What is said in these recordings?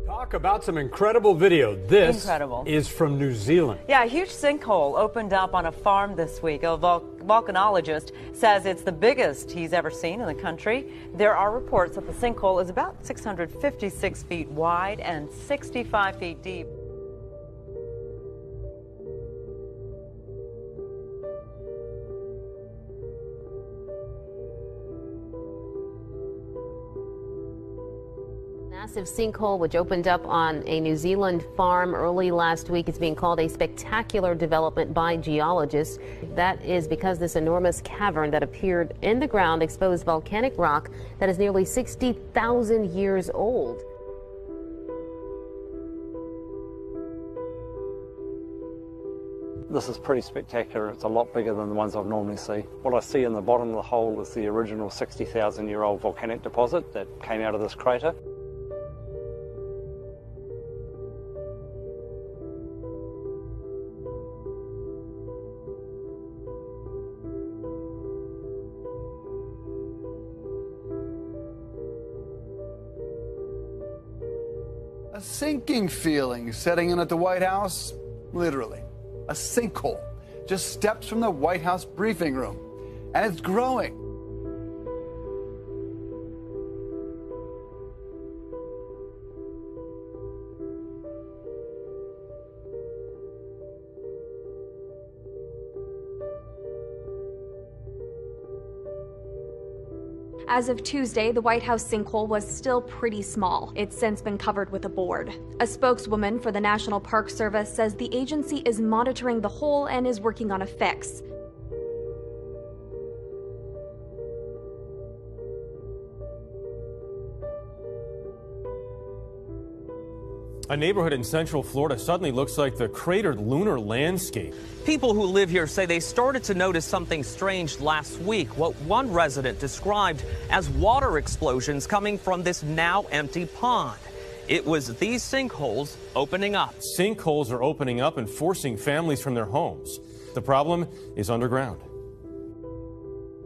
Talk about some incredible video. This is from New Zealand. Yeah, a huge sinkhole opened up on a farm this week. A volcanologist says it's the biggest he's ever seen in the country. There are reports that the sinkhole is about 656 feet wide and 65 feet deep. Massive sinkhole which opened up on a New Zealand farm early last week is being called a spectacular development by geologists. That is because this enormous cavern that appeared in the ground exposed volcanic rock that is nearly 60,000 years old. This is pretty spectacular. It's a lot bigger than the ones I've normally seen. What I see in the bottom of the hole is the original 60,000-year-old volcanic deposit that came out of this crater. A sinking feeling setting in at the White House, literally. A sinkhole just steps from the White House briefing room, and it's growing. As of Tuesday, the White House sinkhole was still pretty small. It's since been covered with a board. A spokeswoman for the National Park Service says the agency is monitoring the hole and is working on a fix. A neighborhood in Central Florida suddenly looks like the cratered lunar landscape. People who live here say they started to notice something strange last week, what one resident described as water explosions coming from this now empty pond. It was these sinkholes opening up. Sinkholes are opening up and forcing families from their homes. The problem is underground.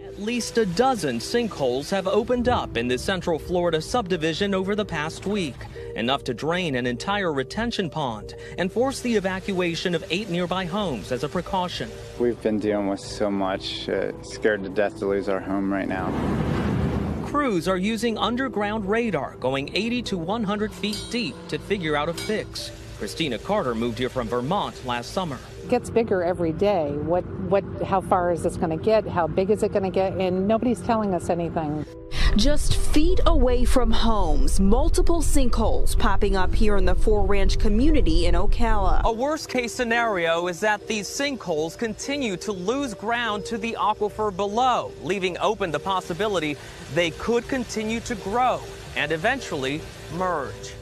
At least a dozen sinkholes have opened up in the Central Florida subdivision over the past week, enough to drain an entire retention pond and force the evacuation of 8 nearby homes as a precaution. We've been dealing with so much, scared to death to lose our home right now. Crews are using underground radar going 80 to 100 feet deep to figure out a fix. Christina Carter moved here from Vermont last summer. It gets bigger every day. How far is this going to get? How big is it going to get? And nobody's telling us anything. Just feet away from homes, multiple sinkholes popping up here in the Four Ranch community in Ocala. A worst-case scenario is that these sinkholes continue to lose ground to the aquifer below, leaving open the possibility they could continue to grow and eventually merge.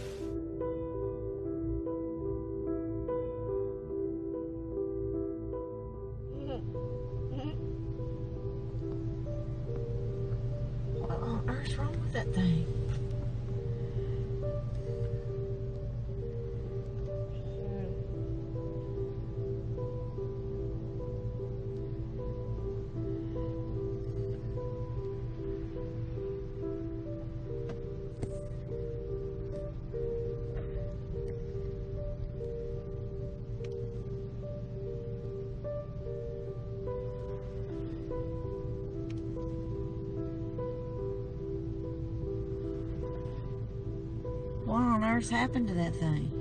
earth happened to that thing?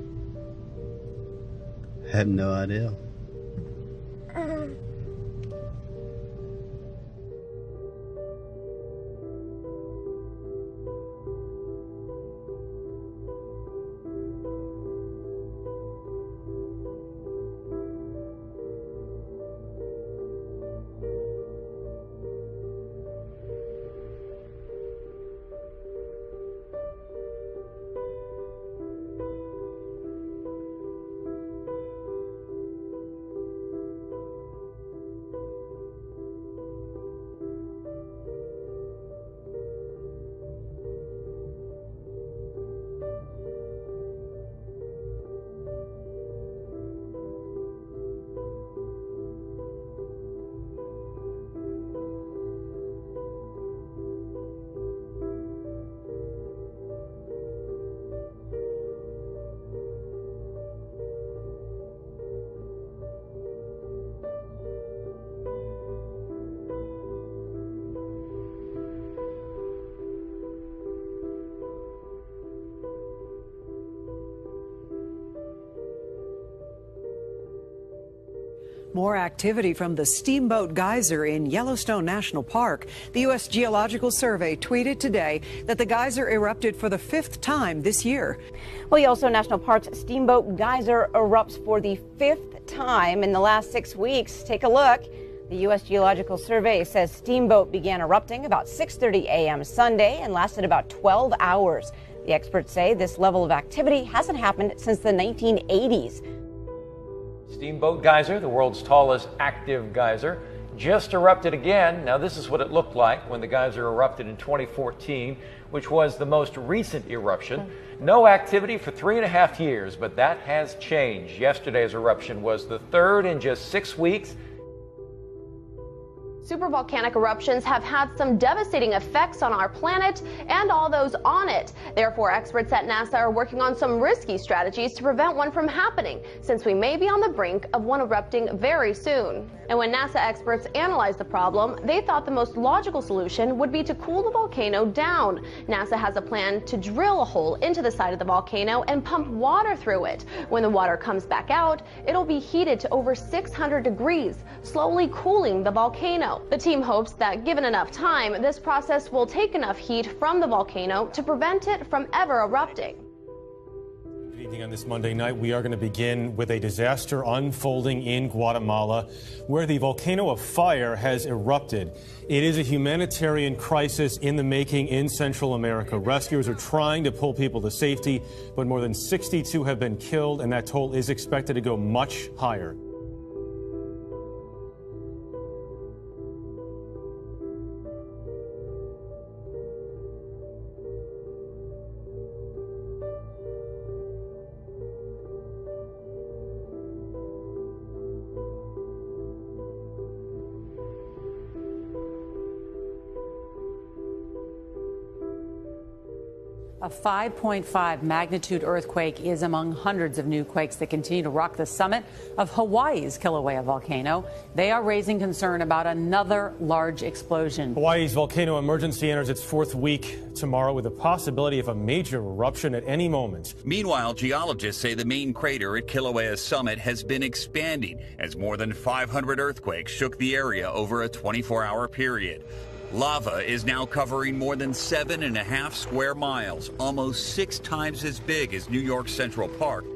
I have no idea. More activity from the Steamboat Geyser in Yellowstone National Park. The U.S. Geological Survey tweeted today that the geyser erupted for the 5th time this year. Well, Yellowstone National Park's Steamboat Geyser erupts for the 5th time in the last 6 weeks. Take a look. The U.S. Geological Survey says Steamboat began erupting about 6:30 a.m. Sunday and lasted about 12 hours. The experts say this level of activity hasn't happened since the 1980s. Steamboat Geyser, the world's tallest active geyser, just erupted again. Now, this is what it looked like when the geyser erupted in 2014, which was the most recent eruption. No activity for 3.5 years, but that has changed. Yesterday's eruption was the 3rd in just 6 weeks. Supervolcanic eruptions have had some devastating effects on our planet and all those on it. Therefore, experts at NASA are working on some risky strategies to prevent one from happening, since we may be on the brink of one erupting very soon. And when NASA experts analyzed the problem, they thought the most logical solution would be to cool the volcano down. NASA has a plan to drill a hole into the side of the volcano and pump water through it. When the water comes back out, it'll be heated to over 600 degrees, slowly cooling the volcano. The team hopes that given enough time, this process will take enough heat from the volcano to prevent it from ever erupting. Good evening. On this Monday night, we are going to begin with a disaster unfolding in Guatemala, where the volcano of fire has erupted. It is a humanitarian crisis in the making in Central America. Rescuers are trying to pull people to safety, but more than 62 have been killed, and that toll is expected to go much higher. A 5.5 magnitude earthquake is among hundreds of new quakes that continue to rock the summit of Hawaii's Kilauea volcano. They are raising concern about another large explosion. Hawaii's volcano emergency enters its 4th week tomorrow with the possibility of a major eruption at any moment. Meanwhile, geologists say the main crater at Kilauea's summit has been expanding as more than 500 earthquakes shook the area over a 24-hour period. Lava is now covering more than 7.5 square miles, almost 6 times as big as New York's Central Park,